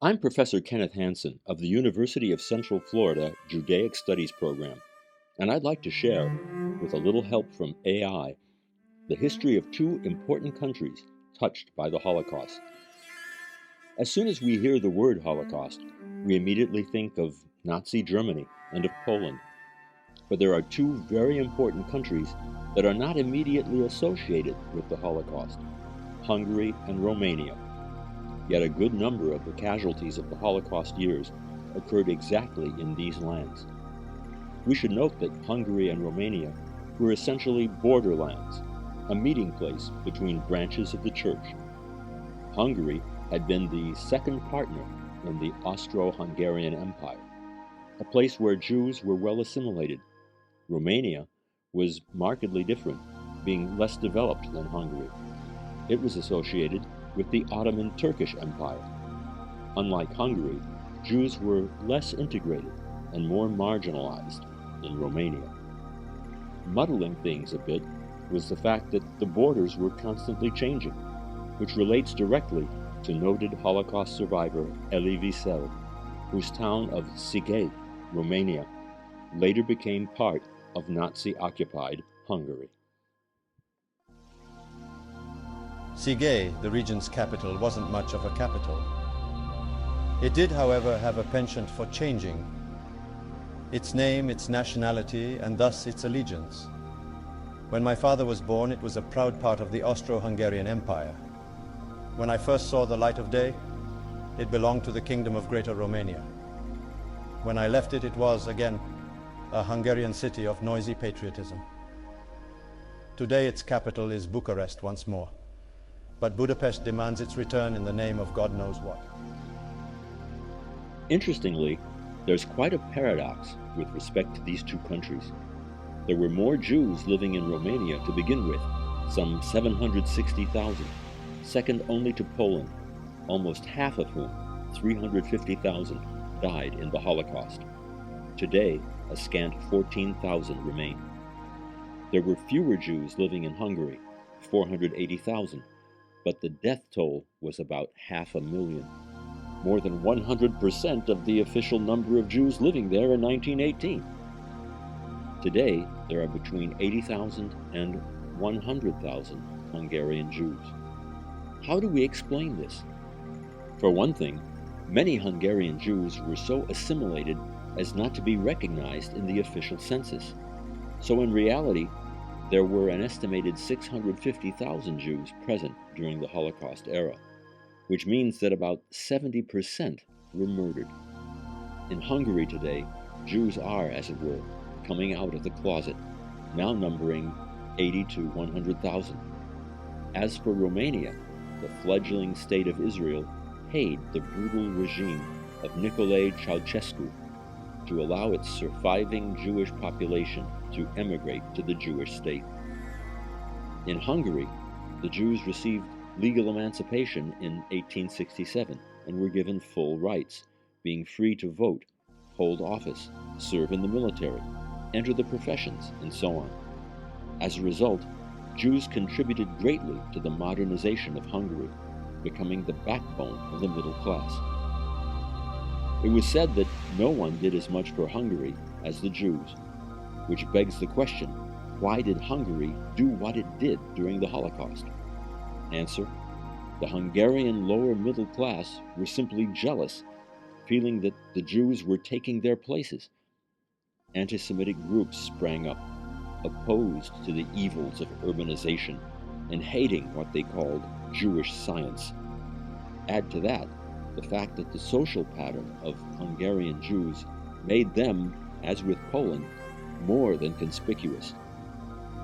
I'm Professor Kenneth Hansen of the University of Central Florida Judaic Studies program, and I'd like to share, with a little help from AI, the history of two important countries touched by the Holocaust. As soon as we hear the word Holocaust, we immediately think of Nazi Germany and of Poland. But there are two very important countries that are not immediately associated with the Holocaust: Hungary and Romania. Yet a good number of the casualties of the Holocaust years occurred exactly in these lands. We should note that Hungary and Romania were essentially borderlands, a meeting place between branches of the Church. Hungary had been the second partner in the Austro-Hungarian Empire, a place where Jews were well assimilated. Romania was markedly different, being less developed than Hungary. It was associated with the Ottoman Turkish Empire. Unlike Hungary, Jews were less integrated and more marginalized in Romania. Muddling things a bit was the fact that the borders were constantly changing, which relates directly to noted Holocaust survivor Elie Wiesel, whose town of Sighet, Romania, later became part of Nazi-occupied Hungary. Sighet, the region's capital, wasn't much of a capital. It did, however, have a penchant for changing its name, its nationality, and thus its allegiance. When my father was born, it was a proud part of the Austro-Hungarian Empire. When I first saw the light of day, it belonged to the Kingdom of Greater Romania. When I left it, it was, again, a Hungarian city of noisy patriotism. Today, its capital is Bucharest once more. But Budapest demands its return in the name of God knows what. Interestingly, there's quite a paradox with respect to these two countries. There were more Jews living in Romania to begin with, some 760,000, second only to Poland, almost half of whom, 350,000, died in the Holocaust. Today, a scant 14,000 remain. There were fewer Jews living in Hungary, 480,000, but the death toll was about 500,000, more than 100% of the official number of Jews living there in 1918. Today, there are between 80,000 and 100,000 Hungarian Jews. How do we explain this? For one thing, many Hungarian Jews were so assimilated as not to be recognized in the official census. So in reality, there were an estimated 650,000 Jews present during the Holocaust era, which means that about 70% were murdered. In Hungary today, Jews are, as it were, coming out of the closet, now numbering 80 to 100,000. As for Romania, the fledgling state of Israel paid the brutal regime of Nicolae Ceausescu to allow its surviving Jewish population to emigrate to the Jewish state. In Hungary, the Jews received legal emancipation in 1867 and were given full rights, being free to vote, hold office, serve in the military, enter the professions, and so on. As a result, Jews contributed greatly to the modernization of Hungary, becoming the backbone of the middle class. It was said that no one did as much for Hungary as the Jews, which begs the question, why did Hungary do what it did during the Holocaust? Answer: the Hungarian lower middle class were simply jealous, feeling that the Jews were taking their places. Anti-Semitic groups sprang up, opposed to the evils of urbanization and hating what they called Jewish science. Add to that the fact that the social pattern of Hungarian Jews made them, as with Poland, more than conspicuous.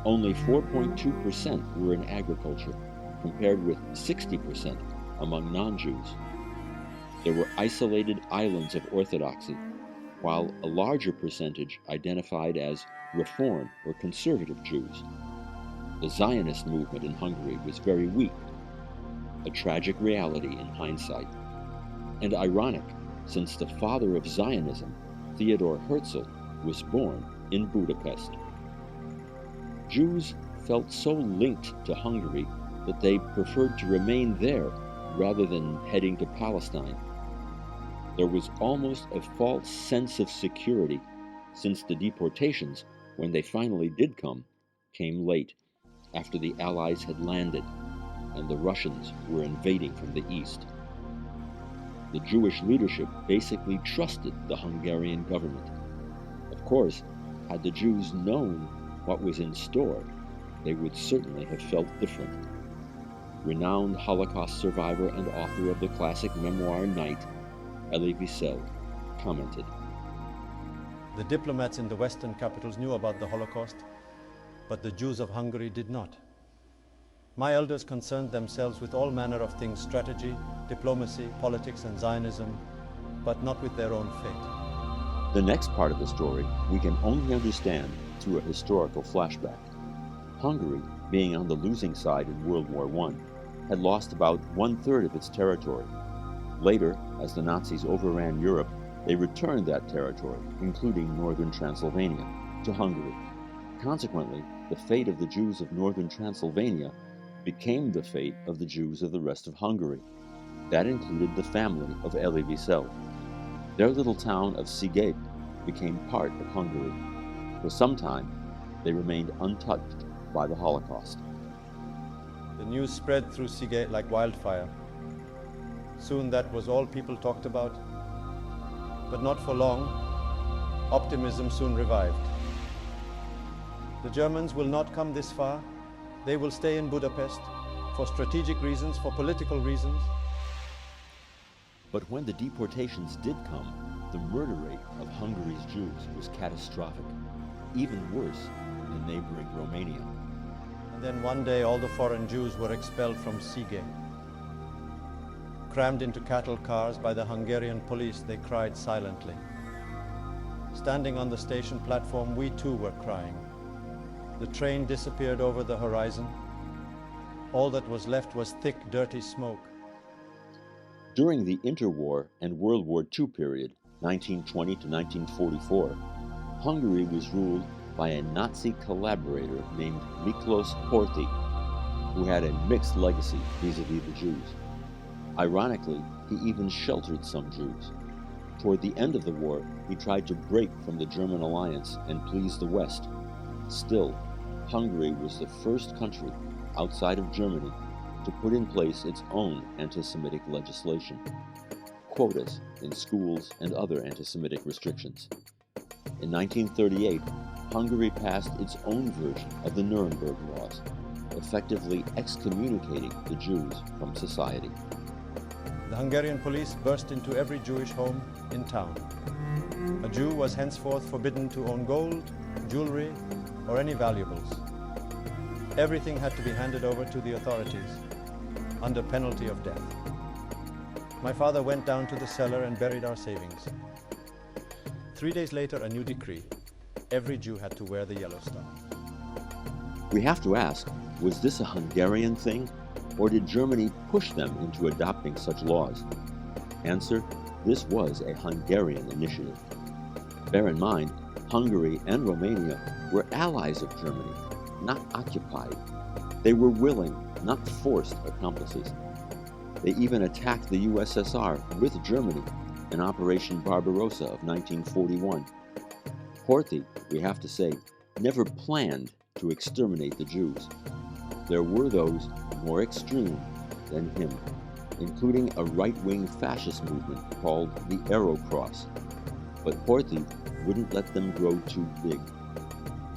Only 4.2% were in agriculture, compared with 60% among non-Jews. There were isolated islands of orthodoxy, while a larger percentage identified as Reform or conservative Jews. The Zionist movement in Hungary was very weak, a tragic reality in hindsight, and ironic, since the father of Zionism, Theodor Herzl, was born in Budapest. Jews felt so linked to Hungary that they preferred to remain there rather than heading to Palestine. There was almost a false sense of security, since the deportations, when they finally did come, came late, after the Allies had landed and the Russians were invading from the east. The Jewish leadership basically trusted the Hungarian government. Of course, had the Jews known what was in store, they would certainly have felt different. Renowned Holocaust survivor and author of the classic memoir Night, Elie Wiesel, commented, The diplomats in the Western capitals knew about the Holocaust, but the Jews of Hungary did not. My elders concerned themselves with all manner of things, strategy, diplomacy, politics, and Zionism, but not with their own fate. The next part of the story we can only understand through a historical flashback. Hungary, being on the losing side in World War I, had lost about 1/3 of its territory. Later, as the Nazis overran Europe, they returned that territory, including northern Transylvania, to Hungary. Consequently, the fate of the Jews of northern Transylvania became the fate of the Jews of the rest of Hungary. That included the family of Elie Wiesel. Their little town of Szeged became part of Hungary. For some time, they remained untouched by the Holocaust. The news spread through Szeged like wildfire. Soon that was all people talked about. But not for long, optimism soon revived. The Germans will not come this far. They will stay in Budapest for strategic reasons, for political reasons. But when the deportations did come, the murder rate of Hungary's Jews was catastrophic, even worse in neighboring Romania. And then one day all the foreign Jews were expelled from Szeged. Crammed into cattle cars by the Hungarian police, they cried silently. Standing on the station platform, we too were crying. The train disappeared over the horizon. All that was left was thick, dirty smoke. During the interwar and World War II period, 1920 to 1944, Hungary was ruled by a Nazi collaborator named Miklos Horthy, who had a mixed legacy vis-à-vis the Jews. Ironically, he even sheltered some Jews. Toward the end of the war, he tried to break from the German alliance and please the West. Still, Hungary was the first country outside of Germany to put in place its own anti-Semitic legislation, quotas in schools and other anti-Semitic restrictions. In 1938, Hungary passed its own version of the Nuremberg laws, effectively excommunicating the Jews from society. The Hungarian police burst into every Jewish home in town. A Jew was henceforth forbidden to own gold, jewelry, or any valuables. Everything had to be handed over to the authorities, under penalty of death. My father went down to the cellar and buried our savings. 3 days later, a new decree. Every Jew had to wear the yellow star. We have to ask, was this a Hungarian thing, or did Germany push them into adopting such laws? Answer, this was a Hungarian initiative. Bear in mind, Hungary and Romania were allies of Germany, not occupied. They were willing, not forced accomplices. They even attacked the USSR with Germany in Operation Barbarossa of 1941. Horthy, we have to say, never planned to exterminate the Jews. There were those more extreme than him, including a right-wing fascist movement called the Arrow Cross. But Horthy wouldn't let them grow too big.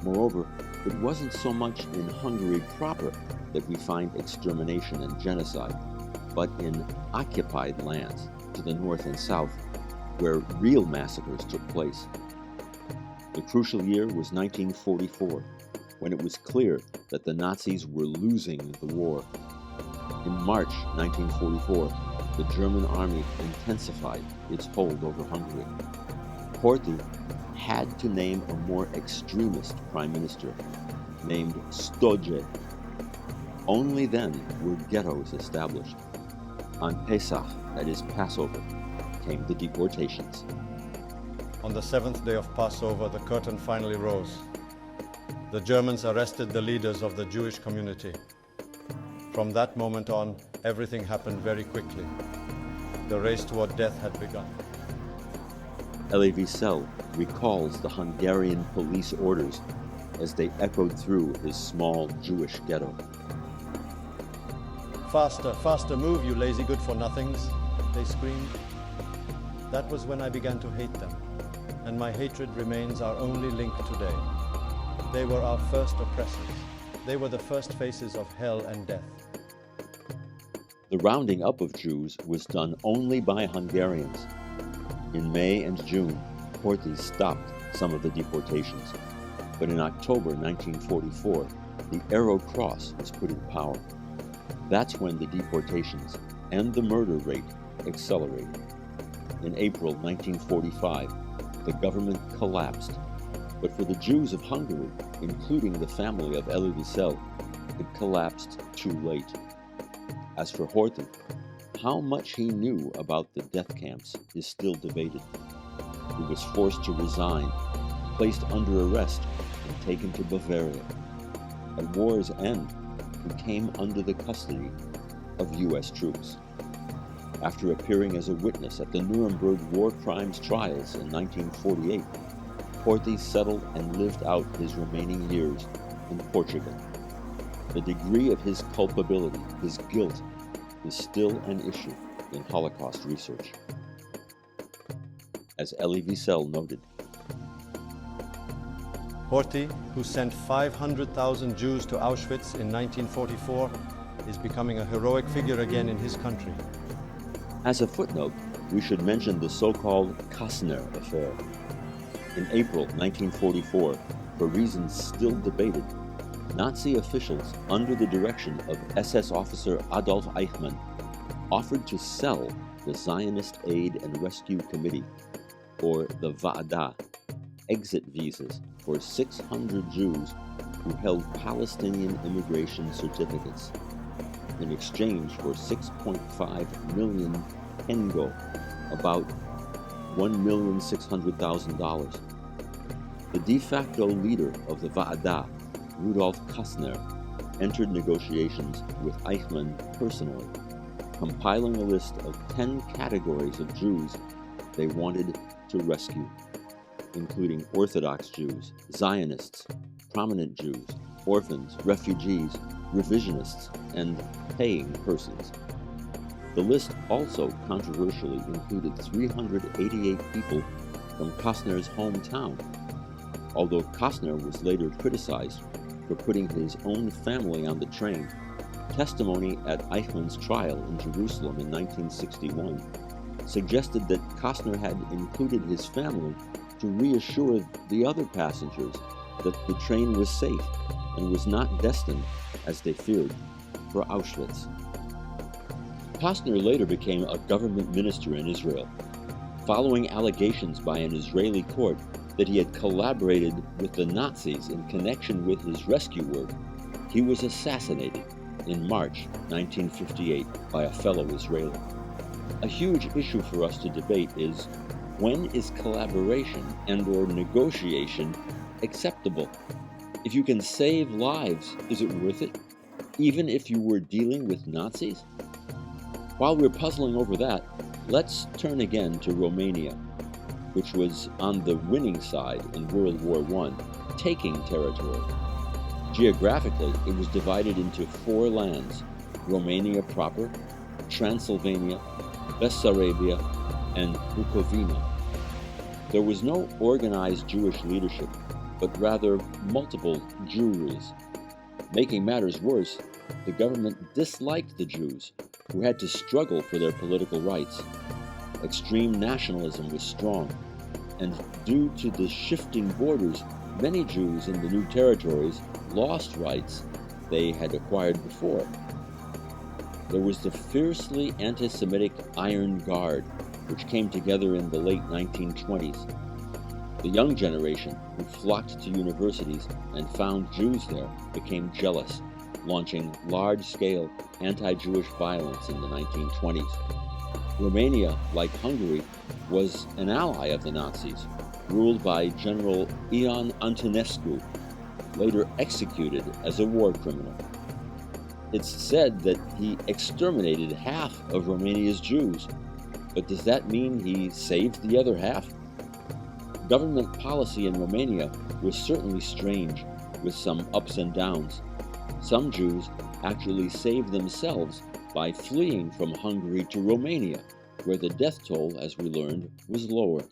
Moreover, it wasn't so much in Hungary proper that we find extermination and genocide, but in occupied lands to the north and south, where real massacres took place. The crucial year was 1944, when it was clear that the Nazis were losing the war. In March 1944, the German army intensified its hold over Hungary. Horthy had to name a more extremist prime minister, named Stoje. Only then were ghettos established. On Pesach, that is Passover, came the deportations. On the 7th day of Passover, the curtain finally rose. The Germans arrested the leaders of the Jewish community. From that moment on, everything happened very quickly. The race toward death had begun. Elie Wiesel recalls the Hungarian police orders as they echoed through his small Jewish ghetto. "Faster, faster, move, you lazy good-for-nothings," they screamed. That was when I began to hate them, and my hatred remains our only link today. They were our first oppressors. They were the first faces of hell and death. The rounding up of Jews was done only by Hungarians. In May and June, Horthy stopped some of the deportations, but in October 1944, the Arrow Cross was put in power. That's when the deportations and the murder rate accelerated. In April 1945, the government collapsed, but for the Jews of Hungary, including the family of Elie Wiesel, it collapsed too late. As for Horthy, how much he knew about the death camps is still debated. He was forced to resign, placed under arrest, and taken to Bavaria. At war's end, he came under the custody of U.S. troops. After appearing as a witness at the Nuremberg war crimes trials in 1948, Horthy settled and lived out his remaining years in Portugal. The degree of his culpability, his guilt, is still an issue in Holocaust research. As Elie Wiesel noted, Horthy, who sent 500,000 Jews to Auschwitz in 1944, is becoming a heroic figure again in his country. as a footnote, we should mention the so-called Costner Affair. In April 1944, for reasons still debated, Nazi officials, under the direction of SS officer Adolf Eichmann, offered to sell the Zionist Aid and Rescue Committee, or the Va'adah, exit visas for 600 Jews who held Palestinian immigration certificates, in exchange for 6.5 million tengo, about $1,600,000. The de facto leader of the Va'adah, Rudolf Costner, entered negotiations with Eichmann personally, compiling a list of 10 categories of Jews they wanted to rescue, including Orthodox Jews, Zionists, prominent Jews, orphans, refugees, revisionists, and paying persons. The list also controversially included 388 people from Costner's hometown, although Costner was later criticized for putting his own family on the train. Testimony at Eichmann's trial in Jerusalem in 1961 suggested that Costner had included his family to reassure the other passengers that the train was safe and was not destined, as they feared, for Auschwitz. Costner later became a government minister in Israel, following allegations by an Israeli court that he had collaborated with the Nazis in connection with his rescue work. He was assassinated in March 1958 by a fellow Israeli. A huge issue for us to debate is, when is collaboration and/or negotiation acceptable? If you can save lives, is it worth it, even if you were dealing with Nazis? While we're puzzling over that, let's turn again to Romania, which was on the winning side in World War I, taking territory. Geographically, it was divided into 4 lands: Romania proper, Transylvania, Bessarabia, and Bukovina. There was no organized Jewish leadership, but rather multiple Jewries. Making matters worse, the government disliked the Jews, who had to struggle for their political rights. Extreme nationalism was strong, and due to the shifting borders, many Jews in the new territories lost rights they had acquired before. There was the fiercely anti-Semitic Iron Guard, which came together in the late 1920s. The young generation, who flocked to universities and found Jews there, became jealous, launching large-scale anti-Jewish violence in the 1920s. Romania, like Hungary, was an ally of the Nazis, ruled by General Ion Antonescu, later executed as a war criminal. It's said that he exterminated half of Romania's Jews, but does that mean he saved the other half? Government policy in Romania was certainly strange, with some ups and downs. Some Jews actually saved themselves by fleeing from Hungary to Romania, where the death toll, as we learned, was lower.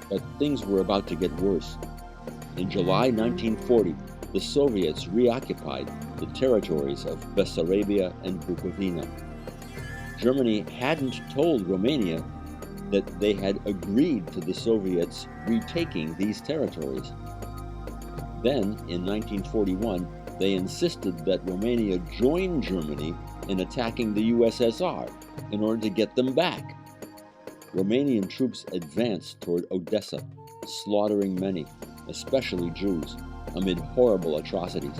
But things were about to get worse. In July 1940, the Soviets reoccupied the territories of Bessarabia and Bukovina. Germany hadn't told Romania that they had agreed to the Soviets retaking these territories. Then, in 1941, they insisted that Romania join Germany in attacking the USSR in order to get them back. Romanian troops advanced toward Odessa, slaughtering many, especially Jews, amid horrible atrocities.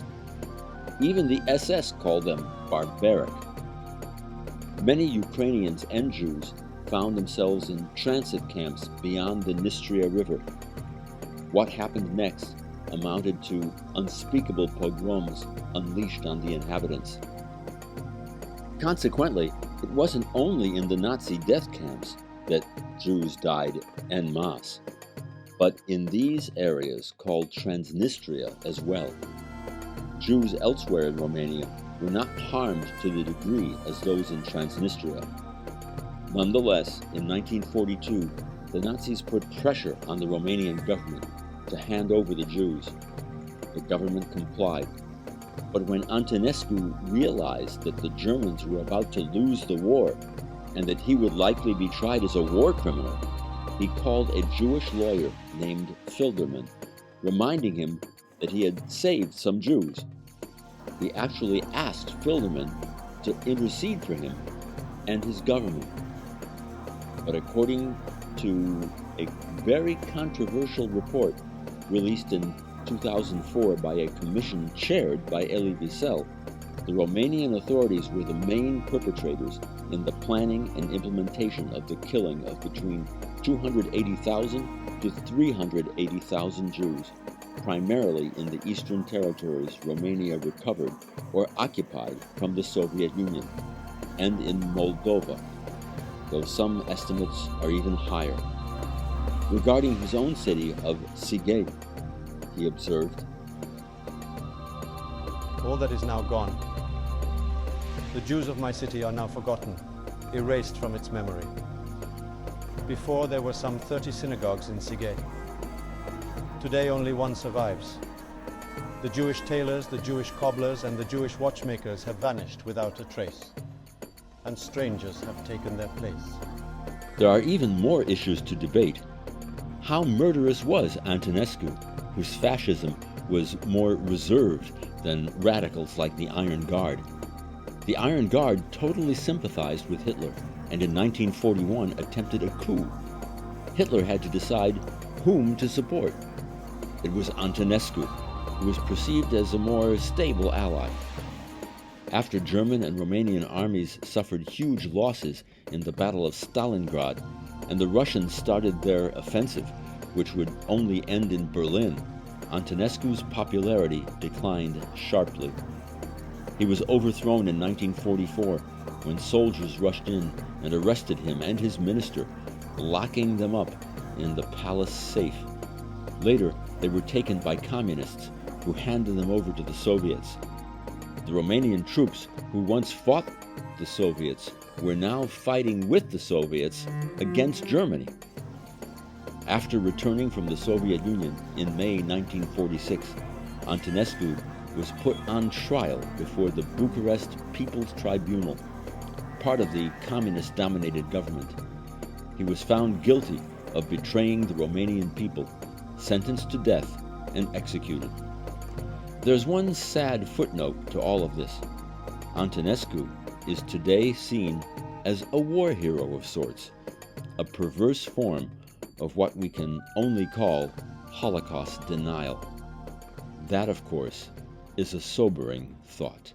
Even the SS called them barbaric. Many Ukrainians and Jews found themselves in transit camps beyond the Dnistria River. What happened next amounted to unspeakable pogroms unleashed on the inhabitants. Consequently, it wasn't only in the Nazi death camps that Jews died en masse, but in these areas called Transnistria as well. Jews elsewhere in Romania were not harmed to the degree as those in Transnistria. Nonetheless, in 1942, the Nazis put pressure on the Romanian government to hand over the Jews. The government complied. But when Antonescu realized that the Germans were about to lose the war and that he would likely be tried as a war criminal, he called a Jewish lawyer named Filderman, reminding him that he had saved some Jews. He actually asked Filderman to intercede for him and his government. But according to a very controversial report released in 2004 by a commission chaired by Elie Wiesel, the Romanian authorities were the main perpetrators in the planning and implementation of the killing of between 280,000 to 380,000 Jews, primarily in the eastern territories Romania recovered or occupied from the Soviet Union, and in Moldova, though some estimates are even higher. Regarding his own city of Sighet, he observed, "All that is now gone. The Jews of my city are now forgotten, erased from its memory. Before there were some 30 synagogues in Sighet. Today only one survives. The Jewish tailors, the Jewish cobblers, and the Jewish watchmakers have vanished without a trace, and strangers have taken their place." There are even more issues to debate. How murderous was Antonescu, whose fascism was more reserved than radicals like the Iron Guard? The Iron Guard totally sympathized with Hitler, and in 1941 attempted a coup. Hitler had to decide whom to support. It was Antonescu, who was perceived as a more stable ally. After German and Romanian armies suffered huge losses in the Battle of Stalingrad, and the Russians started their offensive, which would only end in Berlin, Antonescu's popularity declined sharply. He was overthrown in 1944 when soldiers rushed in and arrested him and his minister, locking them up in the palace safe. Later, they were taken by communists who handed them over to the Soviets. The Romanian troops who once fought the Soviets were now fighting with the Soviets against Germany. After returning from the Soviet Union in May 1946, Antonescu was put on trial before the Bucharest People's Tribunal, part of the communist-dominated government. He was found guilty of betraying the Romanian people, sentenced to death, and executed. There's one sad footnote to all of this. Antonescu is today seen as a war hero of sorts, a perverse form of what we can only call Holocaust denial. That, of course, is a sobering thought.